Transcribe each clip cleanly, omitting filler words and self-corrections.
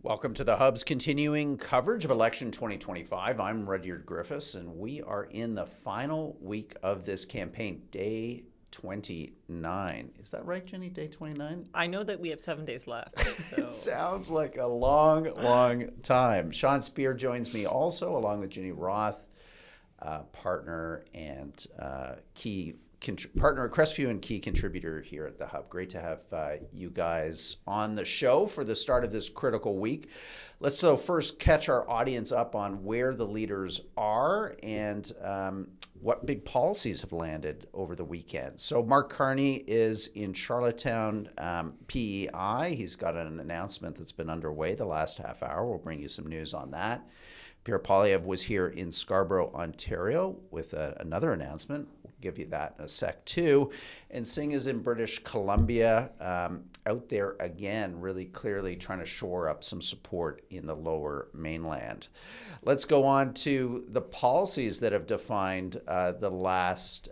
Welcome to the Hub's continuing coverage of election 2025. I'm Rudyard Griffiths, and we are in the final week of this campaign, day 29. Is that right, Jenny? Day 29? I know that we have 7 days left. So. It sounds like a long, long time. Sean Speer joins me also, along with Ginny Roth, partner and partner at Crestview and key contributor here at the Hub. Great to have you guys on the show for the start of this critical week. Let's though first catch our audience up on where the leaders are and what big policies have landed over the weekend. So Mark Carney is in Charlottetown, PEI. He's got an announcement that's been underway the last half hour. We'll bring you some news on that. Pierre Poilievre was here in Scarborough, Ontario with another announcement. We'll give you that in a sec too. And Singh is in British Columbia, out there again, really clearly trying to shore up some support in the lower mainland. Let's go on to the policies that have defined the last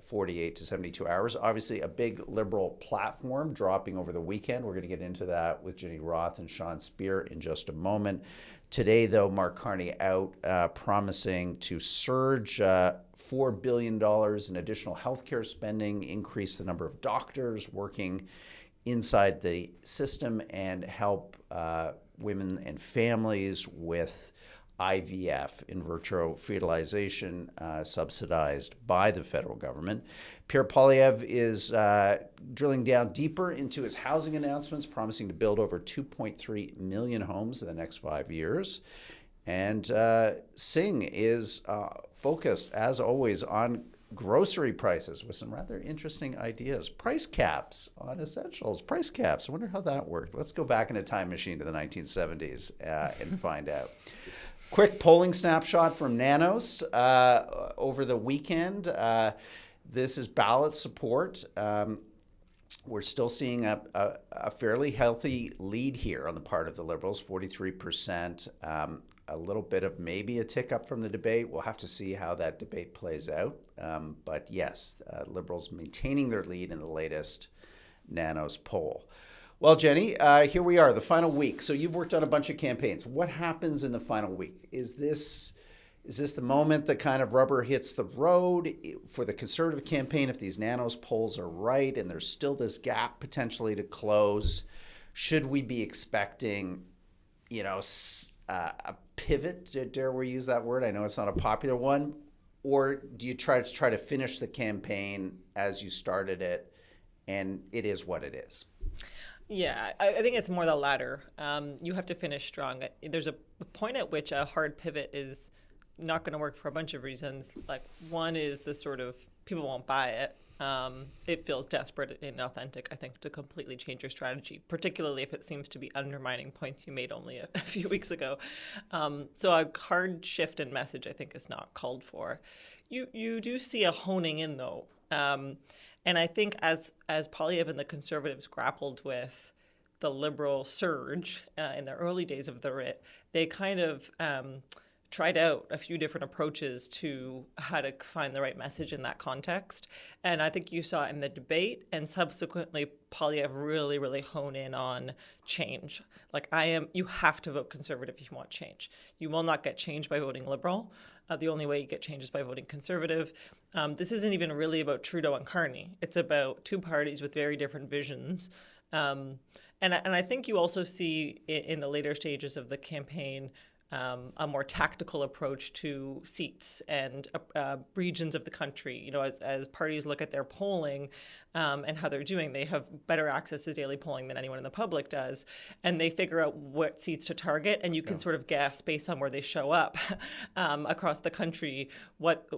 48 to 72 hours. Obviously, a big Liberal platform dropping over the weekend. We're going to get into that with Ginny Roth and Sean Speer in just a moment. Today, though, Mark Carney out promising to surge $4 billion in additional healthcare spending, increase the number of doctors working inside the system, and help women and families with IVF, in vitro fertilization, subsidized by the federal government. Pierre Poilievre is drilling down deeper into his housing announcements, promising to build over 2.3 million homes in the next 5 years. And Singh is focused, as always, on grocery prices with some rather interesting ideas. Price caps on essentials, price caps. I wonder how that worked. Let's go back in a time machine to the 1970s and find out. Quick polling snapshot from Nanos over the weekend. This is ballot support. We're still seeing a fairly healthy lead here on the part of the Liberals, 43%. A little bit of maybe a tick up from the debate. We'll have to see how that debate plays out. But yes, Liberals maintaining their lead in the latest Nanos poll. Well, Jenny, here we are, the final week. So you've worked on a bunch of campaigns. What happens in the final week? Is this the moment that kind of rubber hits the road for the Conservative campaign? If these Nanos polls are right and there's still this gap potentially to close, should we be expecting, a pivot? Dare we use that word? I know it's not a popular one. Or do you try to finish the campaign as you started it, and it is what it is? Yeah, I think it's more the latter. You have to finish strong. There's a point at which a hard pivot is not going to work for a bunch of reasons. Like, one is the sort of people won't buy it. It feels desperate and inauthentic, I think, to completely change your strategy, particularly if it seems to be undermining points you made only a few weeks ago. So a hard shift in message, I think, is not called for. You do see a honing in, though. And I think as Poilievre and the Conservatives grappled with the Liberal surge in the early days of the writ, they kind of tried out a few different approaches to how to find the right message in that context. And I think you saw in the debate and subsequently Poilievre really, really hone in on change. Like, you have to vote Conservative if you want change. You will not get change by voting Liberal. The only way you get change is by voting Conservative. This isn't even really about Trudeau and Carney. It's about two parties with very different visions. And I think you also see in the later stages of the campaign a more tactical approach to seats and regions of the country. As parties look at their polling and how they're doing, they have better access to daily polling than anyone in the public does, and they figure out what seats to target, and you can sort of guess based on where they show up across the country what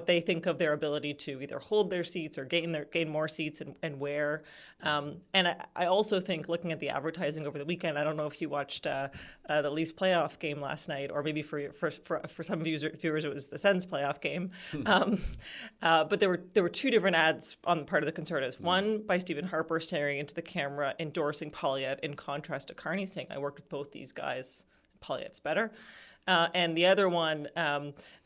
they think of their ability to either hold their seats or gain more seats and where. And I also think, looking at the advertising over the weekend, I don't know if you watched the Leafs playoff game last night, or maybe for some viewers it was the Sens playoff game. But there were two different ads on the part of the Conservatives. One by Stephen Harper staring into the camera, endorsing Poilievre, in contrast to Carney saying, "I worked with both these guys. Poilievre's better." And the other one,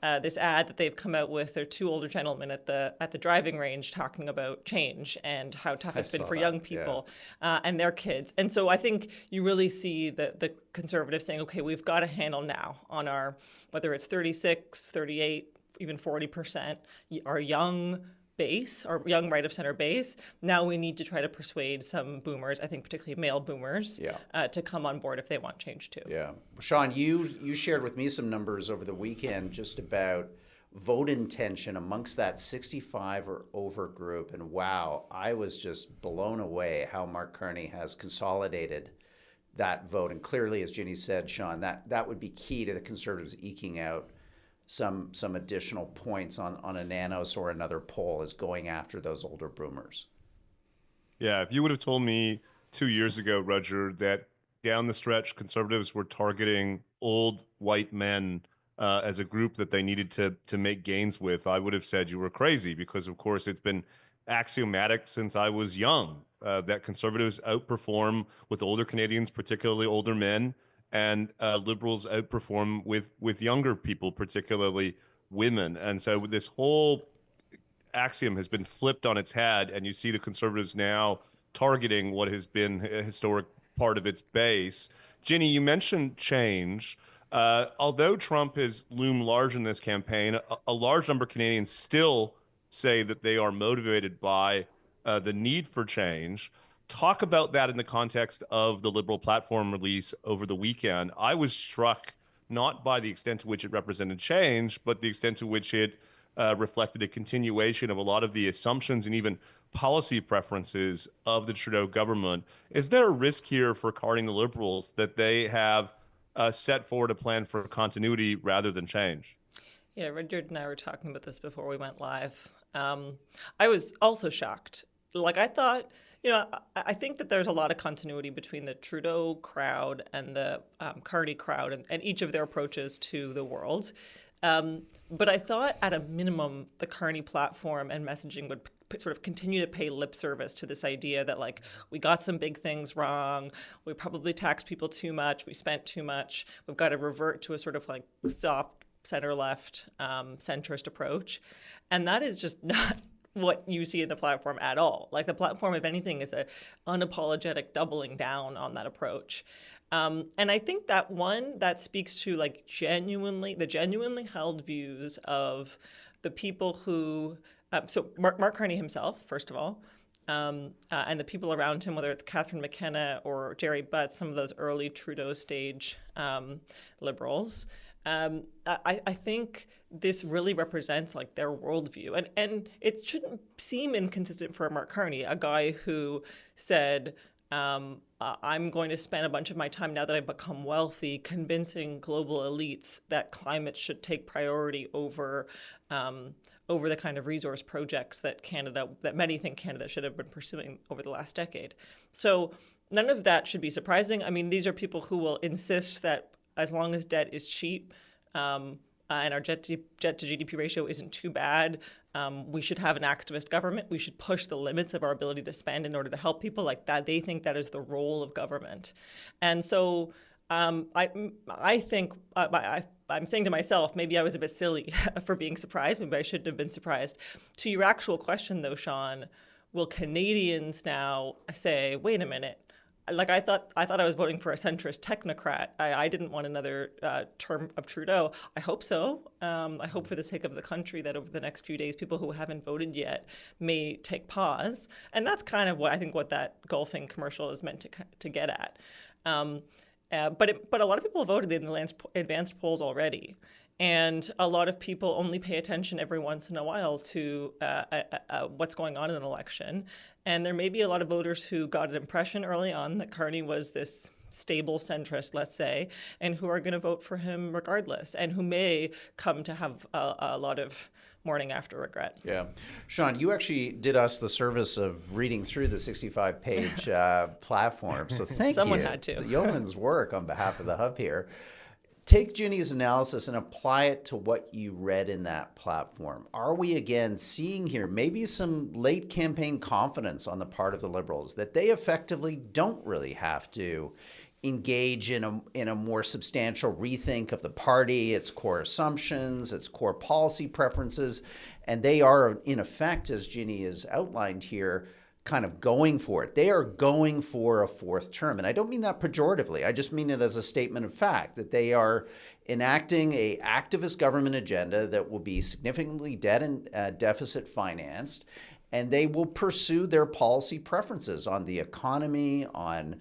this ad that they've come out with, they're two older gentlemen at the driving range talking about change and how tough it's been for young people and their kids. And so I think you really see the conservatives saying, okay, we've got a handle now on our, whether it's 36, 38, even 40%, our young base, our young right of center base. Now we need to try to persuade some boomers, I think particularly male boomers, to come on board if they want change too. Yeah. Sean, you shared with me some numbers over the weekend just about vote intention amongst that 65 or over group. And wow, I was just blown away how Mark Carney has consolidated that vote. And clearly, as Ginny said, Sean, that would be key to the Conservatives eking out some additional points on a Nanos or another poll, is going after those older boomers. Yeah, if you would have told me 2 years ago, Roger, that down the stretch Conservatives were targeting old white men as a group that they needed to make gains with, I would have said you were crazy, because of course it's been axiomatic since I was young that Conservatives outperform with older Canadians, particularly older men, and Liberals outperform with younger people, particularly women. And so this whole axiom has been flipped on its head, and you see the Conservatives now targeting what has been a historic part of its base. Ginny, you mentioned change. Although Trump has loomed large in this campaign, a large number of Canadians still say that they are motivated by the need for change. Talk about that in the context of the Liberal platform release over the weekend. I was struck not by the extent to which it represented change, but the extent to which it reflected a continuation of a lot of the assumptions and even policy preferences of the Trudeau government. Is there a risk here for carding the Liberals that they have set forward a plan for continuity rather than change? Yeah, Rudyard and I were talking about this before we went live. I was also shocked. Like, I thought, I think that there's a lot of continuity between the Trudeau crowd and the Carney crowd and each of their approaches to the world. But I thought at a minimum, the Carney platform and messaging would sort of continue to pay lip service to this idea that, like, we got some big things wrong, we probably taxed people too much, we spent too much, we've got to revert to a sort of like soft center-left centrist approach. And that is just not what you see in the platform at all. Like, the platform, if anything, is a unapologetic doubling down on that approach. And I think that speaks to the genuinely held views of the people who, so Mark Carney himself, first of all, and the people around him, whether it's Catherine McKenna or Jerry Butts, some of those early Trudeau stage Liberals. I think this really represents like their worldview, and it shouldn't seem inconsistent for Mark Carney, a guy who said, I'm going to spend a bunch of my time now that I've become wealthy convincing global elites that climate should take priority over the kind of resource projects that many think Canada should have been pursuing over the last decade. So none of that should be surprising. I mean, these are people who will insist that as long as debt is cheap and our debt to GDP ratio isn't too bad, we should have an activist government. We should push the limits of our ability to spend in order to help people like that. They think that is the role of government. And so I think I'm saying to myself, maybe I was a bit silly for being surprised. Maybe I shouldn't have been surprised. To your actual question, though, Sean, will Canadians now say, wait a minute, like I thought I was voting for a centrist technocrat. I didn't want another term of Trudeau. I hope so. I hope for the sake of the country that over the next few days, people who haven't voted yet may take pause. And that's kind of what that golfing commercial is meant to get at. But a lot of people voted in the advanced polls already. And a lot of people only pay attention every once in a while to what's going on in an election. And there may be a lot of voters who got an impression early on that Carney was this stable centrist, let's say, and who are going to vote for him regardless, and who may come to have a lot of morning after regret. Yeah. Sean, you actually did us the service of reading through the 65-page platform. So thank you. Someone had to. The yeoman's work on behalf of the Hub here. Take Ginny's analysis and apply it to what you read in that platform. Are we again seeing here maybe some late campaign confidence on the part of the Liberals that they effectively don't really have to engage in a more substantial rethink of the party, its core assumptions, its core policy preferences, and they are, in effect, as Ginny has outlined here, kind of going for it. They are going for a fourth term, and I don't mean that pejoratively. I just mean it as a statement of fact, that they are enacting a activist government agenda that will be significantly debt and deficit financed, and they will pursue their policy preferences on the economy, on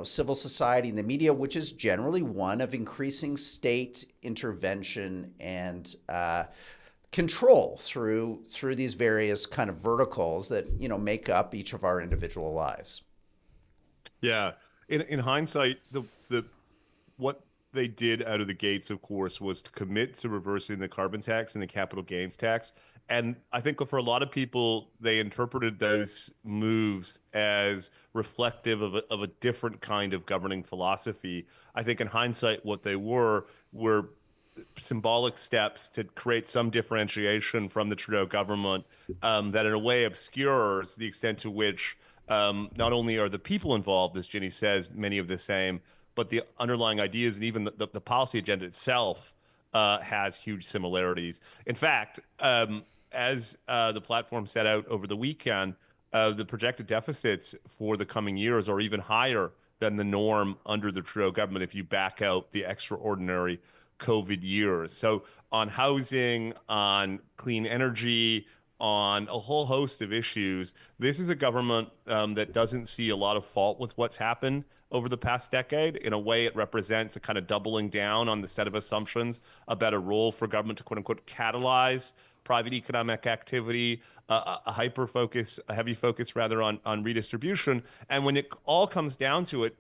civil society and the media, which is generally one of increasing state intervention and control through these various kind of verticals that make up each of our individual lives. Yeah, in hindsight, the what they did out of the gates, of course, was to commit to reversing the carbon tax and the capital gains tax. And I think for a lot of people, they interpreted those moves as reflective of a different kind of governing philosophy. I think in hindsight, what they were symbolic steps to create some differentiation from the Trudeau government that in a way obscures the extent to which not only are the people involved, as Ginny says, many of the same, but the underlying ideas and even the policy agenda itself has huge similarities. In fact, as the platform set out over the weekend, the projected deficits for the coming years are even higher than the norm under the Trudeau government if you back out the extraordinary COVID years. So on housing, on clean energy, on a whole host of issues, this is a government that doesn't see a lot of fault with what's happened over the past decade. In a way, it represents a kind of doubling down on the set of assumptions about a role for government to, quote unquote, catalyze private economic activity, a heavy focus rather on redistribution. And when it all comes down to it,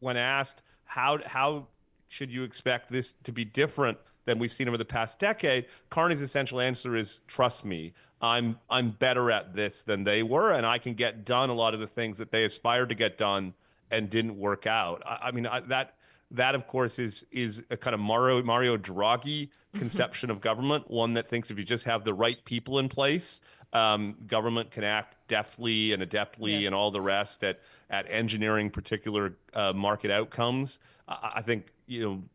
when asked how should you expect this to be different than we've seen over the past decade, Carney's essential answer is, trust me, I'm better at this than they were, and I can get done a lot of the things that they aspired to get done and didn't work out. That of course is a kind of Mario Draghi conception of government, one that thinks if you just have the right people in place, government can act deftly and adeptly and all the rest at engineering particular market outcomes. I think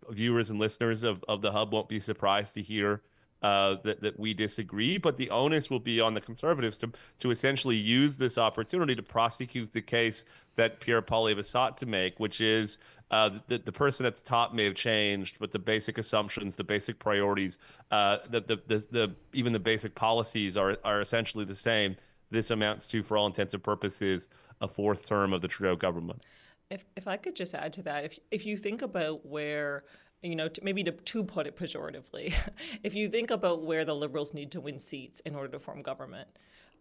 viewers and listeners of the Hub won't be surprised to hear that we disagree, but the onus will be on the Conservatives to essentially use this opportunity to prosecute the case that Pierre Poilievre sought to make, which is that the person at the top may have changed, but the basic assumptions, the basic priorities, even the basic policies are essentially the same. This amounts to, for all intents and purposes, a fourth term of the Trudeau government. If I could just add to that, if you think about where, maybe to put it pejoratively, if you think about where the Liberals need to win seats in order to form government,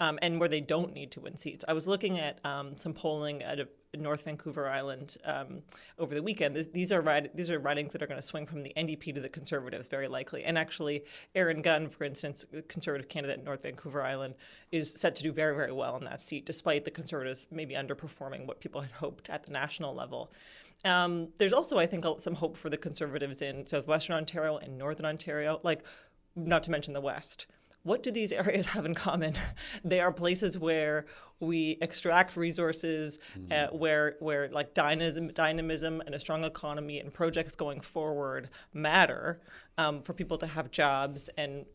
and where they don't need to win seats. I was looking at some polling at North Vancouver Island over the weekend. These are ridings that are going to swing from the NDP to the Conservatives, very likely. And actually, Aaron Gunn, for instance, a Conservative candidate at North Vancouver Island, is set to do very, very well in that seat, despite the Conservatives maybe underperforming what people had hoped at the national level. There's also, I think, some hope for the Conservatives in Southwestern Ontario and Northern Ontario, not to mention the West. What do these areas have in common? They are places where we extract resources, where like dynamism and a strong economy and projects going forward matter for people to have jobs and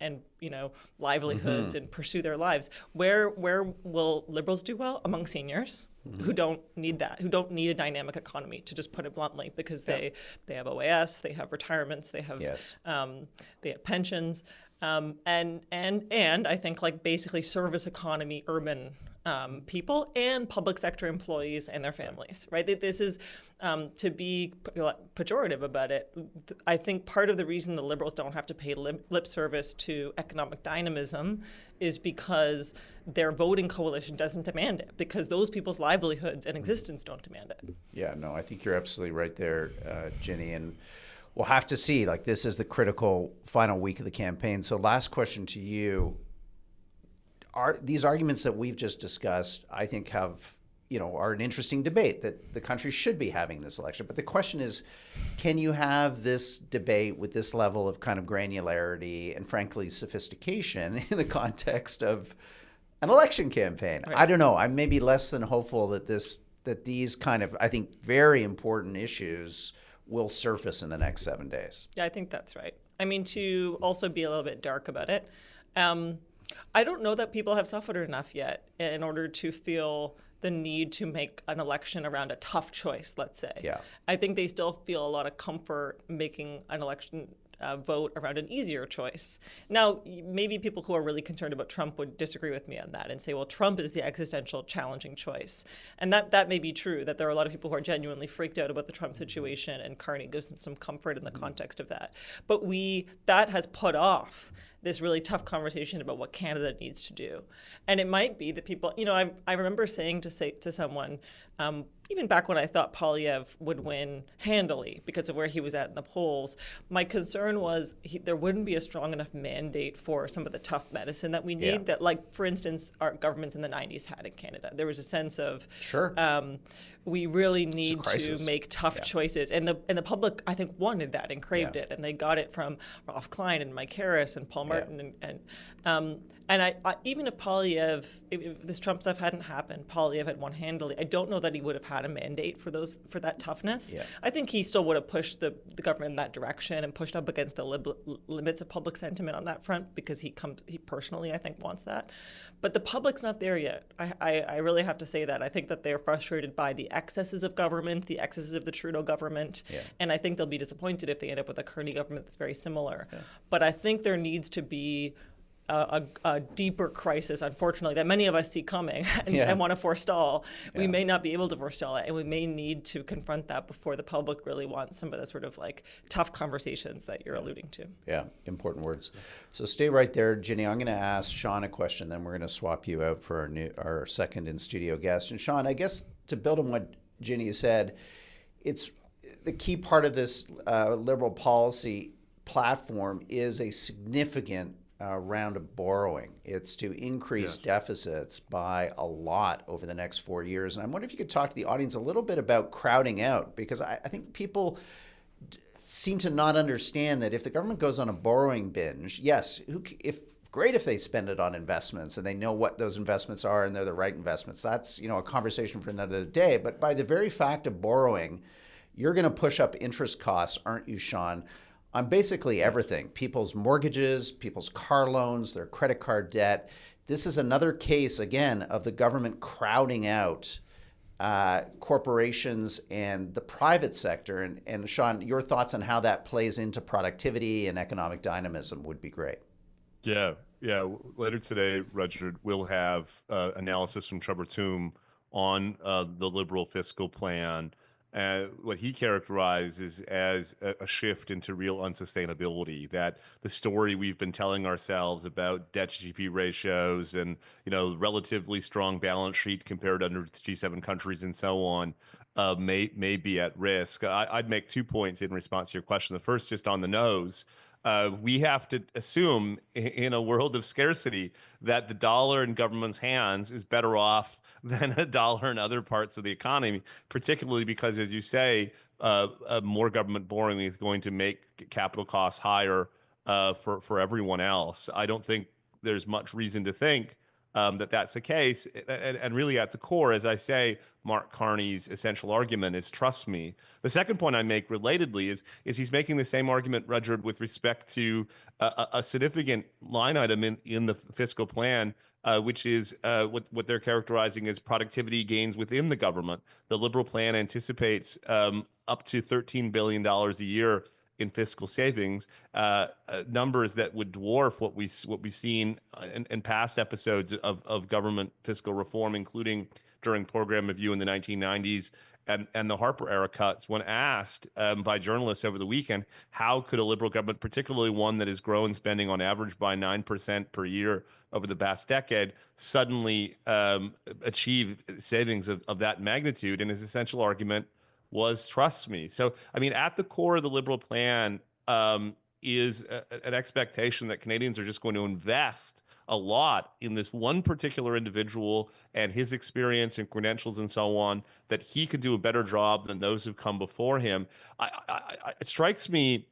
livelihoods and pursue their lives. Where will Liberals do well? Among seniors who don't need that, who don't need a dynamic economy, to just put it bluntly, because they have OAS, they have retirements, they have pensions. And I think basically service economy, urban people and public sector employees and their families, right? This is, to be pejorative about it, I think part of the reason the Liberals don't have to pay lip service to economic dynamism is because their voting coalition doesn't demand it, because those people's livelihoods and existence don't demand it. Yeah, no, I think you're absolutely right there, Ginny, and we'll have to see. This is the critical final week of the campaign. So last question to you. These arguments that we've just discussed, I think are an interesting debate that the country should be having this election. But the question is, can you have this debate with this level of kind of granularity and frankly sophistication in the context of an election campaign? Right. I don't know. I'm maybe less than hopeful that that these kind of, I think, very important issues will surface in the next 7 days. Yeah, I think that's right. I mean, to also be a little bit dark about it, I don't know that people have suffered enough yet in order to feel the need to make an election around a tough choice, let's say. Yeah. I think they still feel a lot of comfort making an election vote around an easier choice. Now, maybe people who are really concerned about Trump would disagree with me on that and say, well, Trump is the existential challenging choice. And that may be true, that there are a lot of people who are genuinely freaked out about the Trump situation, and Carney gives them some comfort in the context of that. But that has put off this really tough conversation about what Canada needs to do. And it might be that people, I remember saying to someone, even back when I thought Poilievre would win handily because of where he was at in the polls, my concern was there wouldn't be a strong enough mandate for some of the tough medicine that we need that, like, for instance, our governments in the 90s had in Canada. There was a sense of, we really need to make tough choices. And the public, I think, wanted that and craved it. And they got it from Ralph Klein and Mike Harris and Paul Martin. And I even if Poilievre, if this Trump stuff hadn't happened, Poilievre had won handily, I don't know that he would have had a mandate for that toughness. Yeah. I think he still would have pushed the government in that direction and pushed up against the limits of public sentiment on that front, because he personally, I think, wants that. But the public's not there yet. I really have to say that. I think that they're frustrated by the excesses of government, the excesses of the Trudeau government, and I think they'll be disappointed if they end up with a Carney government that's very similar. Yeah. But I think there needs to be a deeper crisis, unfortunately, that many of us see coming and want to forestall. We may not be able to forestall it, and we may need to confront that before the public really wants some of the sort of like tough conversations that you're alluding to. Yeah, important words. So stay right there, Ginny. I'm going to ask Sean a question, then we're going to swap you out for our second in-studio guest. And Sean, I guess to build on what Ginny said, it's the key part of this Liberal policy platform is a significant round of borrowing. It's to increase deficits by a lot over the next 4 years. And I wonder if you could talk to the audience a little bit about crowding out, because I think people seem to not understand that if the government goes on a borrowing binge, yes, great if they spend it on investments and they know what those investments are and they're the right investments. That's, a conversation for another day. But by the very fact of borrowing, you're going to push up interest costs, aren't you, Sean? On basically everything, people's mortgages, people's car loans, their credit card debt. This is another case, again, of the government crowding out corporations and the private sector. And Sean, your thoughts on how that plays into productivity and economic dynamism would be great. Yeah. Later today, Roger, we'll have analysis from Trevor Tombe on the Liberal fiscal plan. What he characterizes as a shift into real unsustainability, that the story we've been telling ourselves about debt to GDP ratios and, relatively strong balance sheet compared to other G7 countries and so on, may be at risk. I'd make 2 points in response to your question. The first, just on the nose. We have to assume in a world of scarcity that the dollar in government's hands is better off than a dollar in other parts of the economy, particularly because, as you say, more government borrowing is going to make capital costs higher for everyone else. I don't think there's much reason to think that that's the case. And really at the core, as I say, Mark Carney's essential argument is trust me. The second point I make relatedly is he's making the same argument, Rudyard, with respect to a significant line item in the fiscal plan, which is what they're characterizing as productivity gains within the government. The Liberal plan anticipates up to $13 billion a year in fiscal savings, numbers that would dwarf what we've seen in past episodes of government fiscal reform, including during program review in the 1990s and the Harper era cuts. When asked by journalists over the weekend, how could a Liberal government, particularly one that has grown spending on average by 9% per year over the past decade, suddenly achieve savings of that magnitude? And his essential argument was trust me. So, I mean, at the core of the Liberal plan is an expectation that Canadians are just going to invest a lot in this one particular individual and his experience and credentials and so on, that he could do a better job than those who've come before him. It strikes me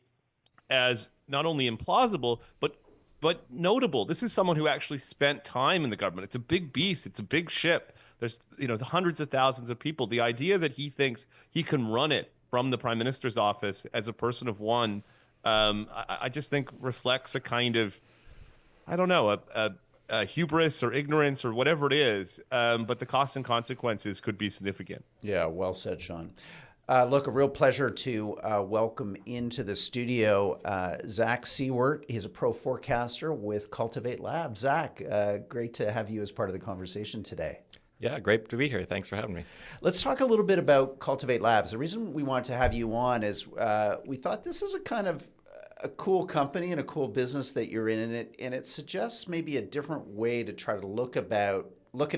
as not only implausible, but but notable. This is someone who actually spent time in the government. It's a big beast. It's a big ship. There's, the hundreds of thousands of people. The idea that he thinks he can run it from the prime minister's office as a person of one, I just think reflects a kind of, I don't know, a hubris or ignorance or whatever it is. But the costs and consequences could be significant. Yeah, well said, Sean. Look, a real pleasure to welcome into the studio Zach Seward. He's a pro forecaster with Cultivate Labs. Zach, great to have you as part of the conversation today. Yeah, great to be here. Thanks for having me. Let's talk a little bit about Cultivate Labs. The reason we wanted to have you on is we thought this is a kind of a cool company and a cool business that you're in, and it suggests maybe a different way to try to look at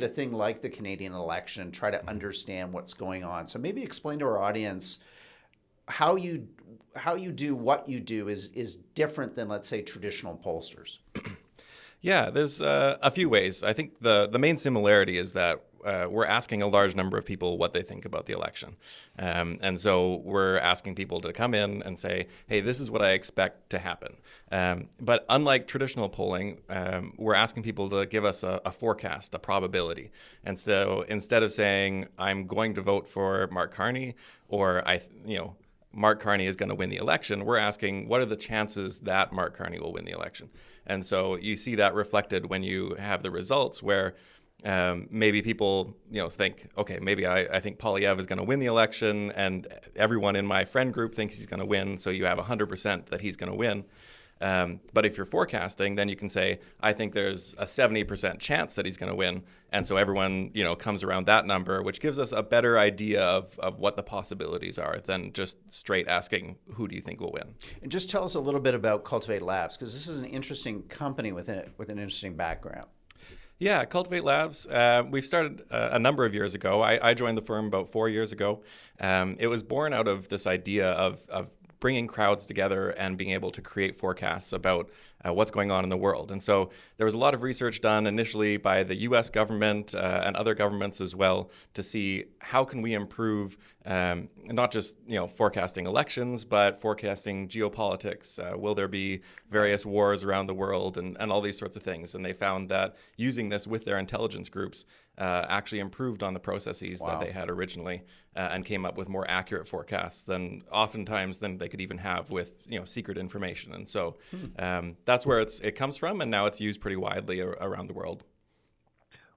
a thing like the Canadian election and try to understand what's going on. So maybe explain to our audience how you do what you do is different than, let's say, traditional pollsters. Yeah, there's a few ways. I think the main similarity is that we're asking a large number of people what they think about the election. And so we're asking people to come in and say, hey, this is what I expect to happen. But unlike traditional polling, we're asking people to give us a forecast, a probability. And so instead of saying, I'm going to vote for Mark Carney, or Mark Carney is going to win the election, we're asking, what are the chances that Mark Carney will win the election? And so you see that reflected when you have the results where maybe people, think, okay, maybe I think Poilievre is going to win the election, and everyone in my friend group thinks he's going to win. So you have 100% that he's going to win. But if you're forecasting, then you can say, I think there's a 70% chance that he's going to win. And so everyone, comes around that number, which gives us a better idea of what the possibilities are than just straight asking, who do you think will win? And just tell us a little bit about Cultivate Labs, because this is an interesting company with an interesting background. Yeah, Cultivate Labs, we've started a number of years ago. I joined the firm about 4 years ago. It was born out of this idea of bringing crowds together and being able to create forecasts about what's going on in the world. And so there was a lot of research done initially by the US government and other governments as well to see how can we improve not just forecasting elections, but forecasting geopolitics. Will there be various wars around the world and all these sorts of things? And they found that using this with their intelligence groups actually improved on the processes that they had originally and came up with more accurate forecasts than they could even have with secret information. And so that's where it comes from, and now it's used pretty widely around the world.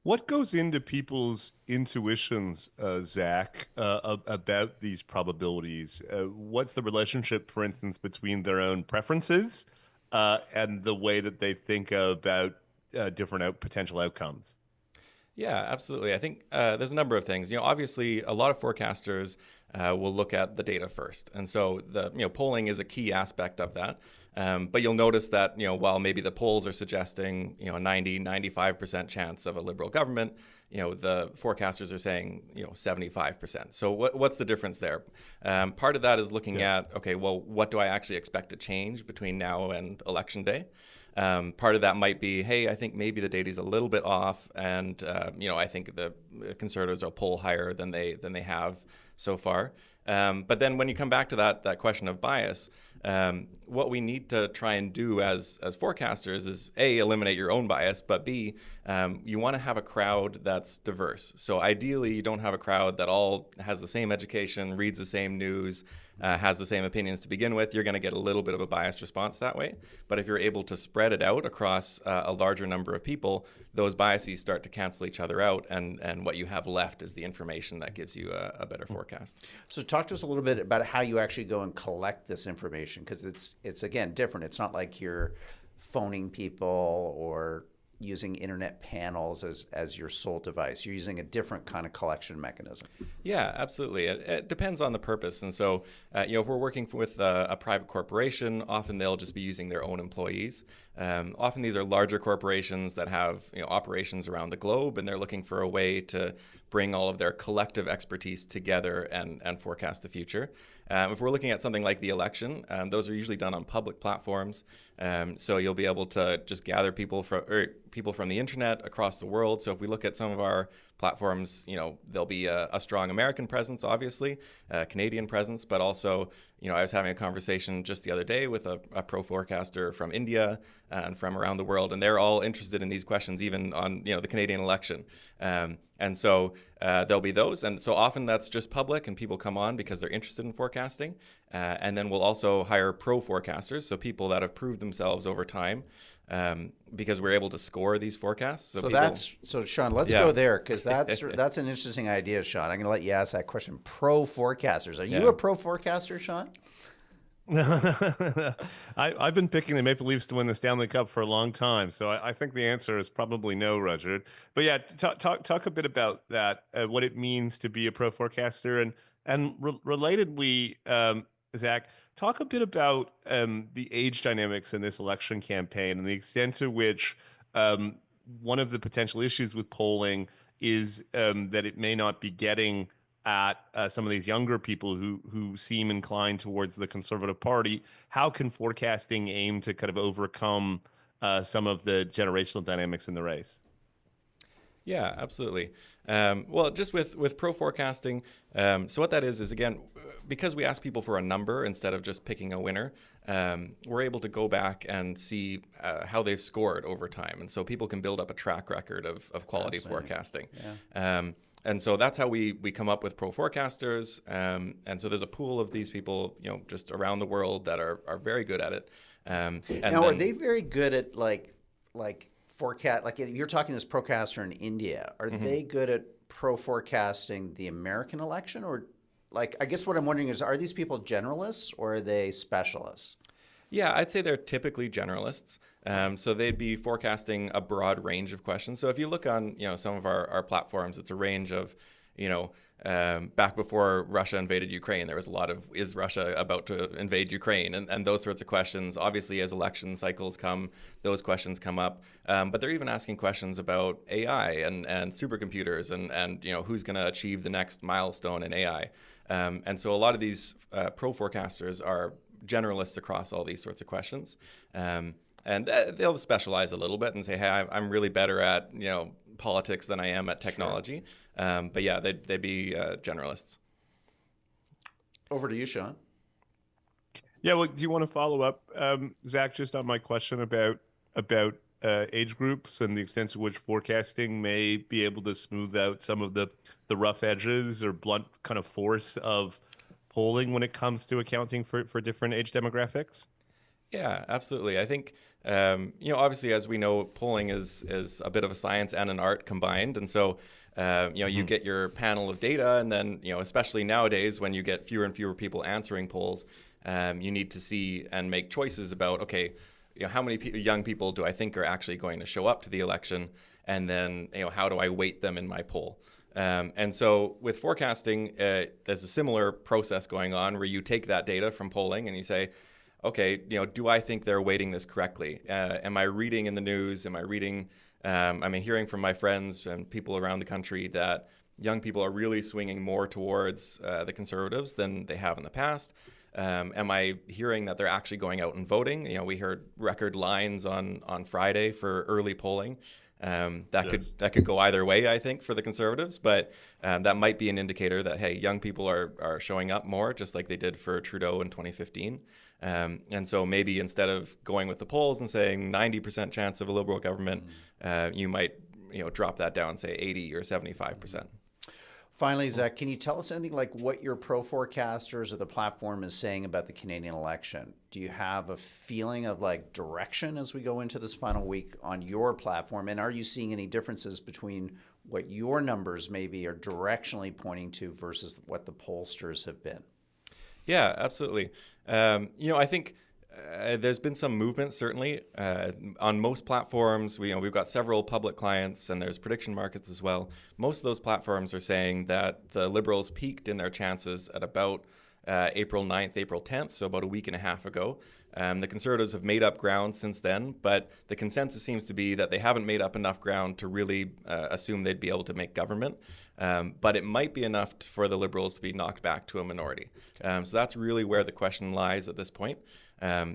What goes into people's intuitions, Zach, about these probabilities? What's the relationship, for instance, between their own preferences and the way that they think about different potential outcomes? Yeah, absolutely. I think there's a number of things. Obviously, a lot of forecasters will look at the data first, and so the polling is a key aspect of that. But you'll notice that while maybe the polls are suggesting 90-95% chance of a Liberal government, the forecasters are saying 75%. So what's the difference there? Part of that is looking at, okay, well, what do I actually expect to change between now and election day? Part of that might be, hey, I think maybe the data is a little bit off, and I think the Conservatives will poll higher than they have so far. But then when you come back to that question of bias, what we need to try and do as forecasters is A, eliminate your own bias, but B, you want to have a crowd that's diverse. So ideally, you don't have a crowd that all has the same education, reads the same news, has the same opinions to begin with. You're going to get a little bit of a biased response that way. But if you're able to spread it out across a larger number of people, those biases start to cancel each other out, and what you have left is the information that gives you a better forecast. So talk to us a little bit about how you actually go and collect this information, because it's again different. It's not like you're phoning people or using internet panels as your sole device. You're using a different kind of collection mechanism. Yeah, absolutely. It depends on the purpose. And so, if we're working with a private corporation, often they'll just be using their own employees. Often these are larger corporations that have operations around the globe, and they're looking for a way to bring all of their collective expertise together and forecast the future. If we're looking at something like the election, those are usually done on public platforms. So you'll be able to just gather people from the internet across the world. So if we look at some of our platforms, there'll be a strong American presence, obviously, Canadian presence, but also, I was having a conversation just the other day with a pro forecaster from India and from around the world, and they're all interested in these questions, even on the Canadian election. And so there'll be those, and so often that's just public, and people come on because they're interested in forecasting. And then we'll also hire pro forecasters, so people that have proved themselves over time. Because we're able to score these forecasts. So Sean, let's go there, because that's an interesting idea, Sean. I'm going to let you ask that question. Pro forecasters. Are you a pro forecaster, Sean? I've been picking the Maple Leafs to win the Stanley Cup for a long time, so I think the answer is probably no, Roger. But yeah, talk a bit about that, what it means to be a pro forecaster, and relatedly, Zach, talk a bit about the age dynamics in this election campaign and the extent to which one of the potential issues with polling is that it may not be getting at some of these younger people who seem inclined towards the Conservative Party. How can forecasting aim to kind of overcome some of the generational dynamics in the race? Yeah, absolutely. Well, just with pro forecasting, so what that is again, because we ask people for a number instead of just picking a winner, we're able to go back and see how they've scored over time. And so people can build up a track record of quality forecasting. Yeah. And so that's how we come up with pro forecasters. And so there's a pool of these people, just around the world that are very good at it. Now, are they very good at like forecast? Like, you're talking this procaster in India. Are they good at pro forecasting the American election, or like, I guess what I'm wondering is, are these people generalists or are they specialists? Yeah, I'd say they're typically generalists. So they'd be forecasting a broad range of questions. So if you look on, some of our platforms, it's a range of, back before Russia invaded Ukraine, there was a lot of, is Russia about to invade Ukraine? And those sorts of questions. Obviously, as election cycles come, those questions come up. But they're even asking questions about AI and supercomputers and who's going to achieve the next milestone in AI. And so a lot of these pro forecasters are generalists across all these sorts of questions. And they'll specialize a little bit and say, hey, I'm really better at politics than I am at technology. Sure. But yeah, they'd be generalists. Over to you, Sean. Yeah, well, do you want to follow up, Zach, just on my question about age groups and the extent to which forecasting may be able to smooth out some of the rough edges or blunt kind of force of polling when it comes to accounting for different age demographics? Yeah, absolutely. I think, obviously, as we know, polling is a bit of a science and an art combined. And so, you get your panel of data, and then, especially nowadays when you get fewer and fewer people answering polls, you need to see and make choices about, okay, how many young people do I think are actually going to show up to the election? And then, how do I weight them in my poll? And so with forecasting, there's a similar process going on where you take that data from polling and you say, okay, do I think they're weighting this correctly? Am I reading in the news? Am I reading, hearing from my friends and people around the country that young people are really swinging more towards the Conservatives than they have in the past? Am I hearing that they're actually going out and voting? We heard record lines on Friday for early polling. That could go either way, I think, for the Conservatives, but that might be an indicator that, hey, young people are showing up more, just like they did for Trudeau in 2015. And so maybe instead of going with the polls and saying 90% chance of a Liberal government, you might drop that down, say 80 or 75%. Finally, Zach, can you tell us anything like what your pro forecasters or the platform is saying about the Canadian election? Do you have a feeling of like direction as we go into this final week on your platform? And are you seeing any differences between what your numbers maybe are directionally pointing to versus what the pollsters have been? Yeah, absolutely. I think there's been some movement, certainly. On most platforms, we've got several public clients, and there's prediction markets as well. Most of those platforms are saying that the Liberals peaked in their chances at about April 9th, April 10th, so about a week and a half ago. The Conservatives have made up ground since then, but the consensus seems to be that they haven't made up enough ground to really assume they'd be able to make government. But it might be enough for the Liberals to be knocked back to a minority. So that's really where the question lies at this point.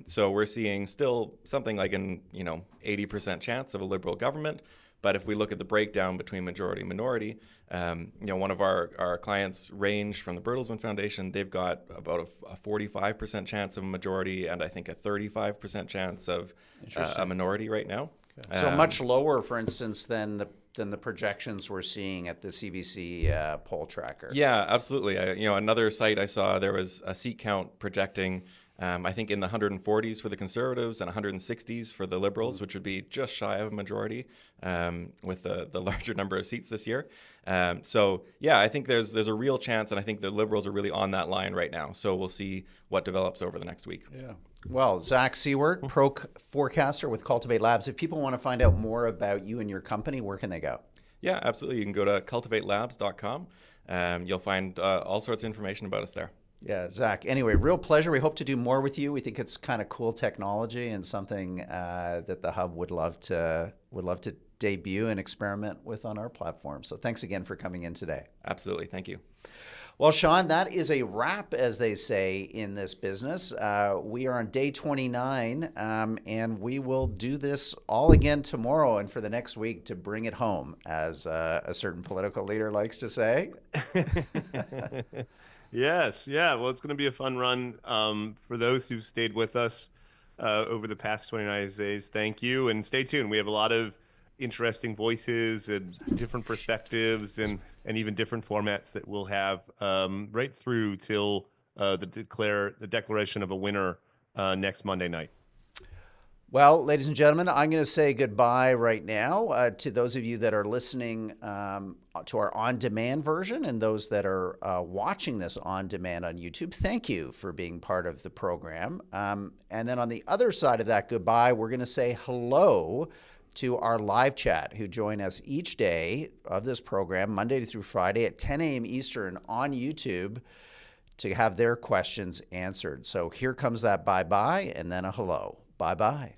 So we're seeing still something like an 80% chance of a Liberal government, But if we look at the breakdown between majority and minority, one of our clients, Range from the Bertelsmann Foundation, they've got about a 45% chance of a majority, and I think a 35% chance of a minority right now. Okay. So much lower, for instance, than the projections we're seeing at the CBC poll tracker. Yeah, absolutely. Another site I saw, there was a seat count projecting, I think in the 140s for the Conservatives and 160s for the Liberals, which would be just shy of a majority with the larger number of seats this year. I think there's a real chance, and I think the Liberals are really on that line right now. So we'll see what develops over the next week. Yeah. Well, Zach Seward, Pro Forecaster with Cultivate Labs. If people want to find out more about you and your company, where can they go? Yeah, absolutely. You can go to cultivatelabs.com. You'll find all sorts of information about us there. Yeah, Zach. Anyway, real pleasure. We hope to do more with you. We think it's kind of cool technology and something that the Hub would love to debut and experiment with on our platform. So thanks again for coming in today. Absolutely. Thank you. Well, Sean, that is a wrap, as they say in this business. We are on day 29, and we will do this all again tomorrow and for the next week to bring it home, as a certain political leader likes to say. Yes. Yeah. Well, it's going to be a fun run. For those who've stayed with us over the past 29 days, thank you. And stay tuned. We have a lot of interesting voices and different perspectives and even different formats that we'll have right through till the declaration of a winner next Monday night. Well, ladies and gentlemen, I'm going to say goodbye right now to those of you that are listening to our on-demand version and those that are watching this on demand on YouTube. Thank you for being part of the program. And then on the other side of that goodbye, we're going to say hello to our live chat who join us each day of this program, Monday through Friday at 10 a.m. Eastern on YouTube to have their questions answered. So here comes that bye-bye and then a hello. Bye-bye.